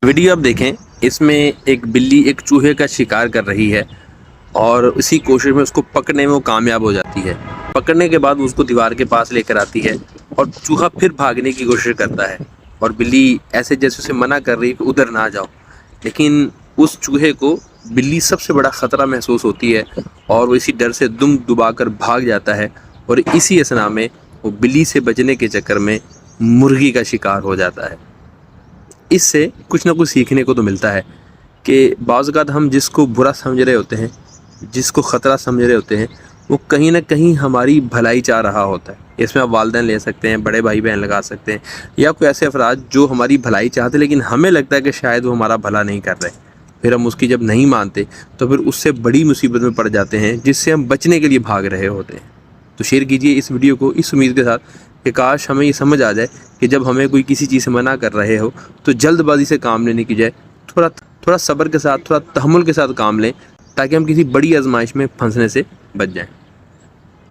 Video آپ دیکھیں، اس میں ایک بلی ایک چوہے کا شکار کر رہی ہے اور اسی کوشش میں اس کو پکڑنے میں وہ کامیاب ہو جاتی ہے۔ پکڑنے کے بعد اس کو دیوار کے پاس لے کر آتی ہے اور چوہا پھر بھاگنے کی کوشش کرتا ہے اور بلی ایسے جیسے اسے منع کر رہی ہے کہ ادھر نہ جاؤ، لیکن اس چوہے کو بلی سب سے بڑا خطرہ محسوس ہوتی ہے اور وہ اسی ڈر سے دم دبا کر بھاگ جاتا ہے اور اسی اثناء میں وہ بلی سے بچنے کے چکر میں مرغی کا شکار ہو جاتا ہے۔ اس سے کچھ نہ کچھ سیکھنے کو تو ملتا ہے کہ بعض اوقات ہم جس کو برا سمجھ رہے ہوتے ہیں، جس کو خطرہ سمجھ رہے ہوتے ہیں، وہ کہیں نہ کہیں ہماری بھلائی چاہ رہا ہوتا ہے۔ اس میں آپ والدین لے سکتے ہیں، بڑے بھائی بہن لگا سکتے ہیں، یا کوئی ایسے افراد جو ہماری بھلائی چاہتے لیکن ہمیں لگتا ہے کہ شاید وہ ہمارا بھلا نہیں کر رہے، پھر ہم اس کی جب نہیں مانتے تو پھر اس سے بڑی مصیبت میں پڑ جاتے ہیں جس سے ہم بچنے کے لیے بھاگ رہے ہوتے ہیں۔ تو شیئر کیجئے اس ویڈیو کو اس امید کے ساتھ کہ کاش ہمیں یہ سمجھ آ جائے کہ جب ہمیں کوئی کسی چیز سے منع کر رہے ہو تو جلد بازی سے کام لینے کی جائے تھوڑا صبر کے ساتھ، تھوڑا تحمل کے ساتھ کام لیں، تاکہ ہم کسی بڑی آزمائش میں پھنسنے سے بچ جائیں۔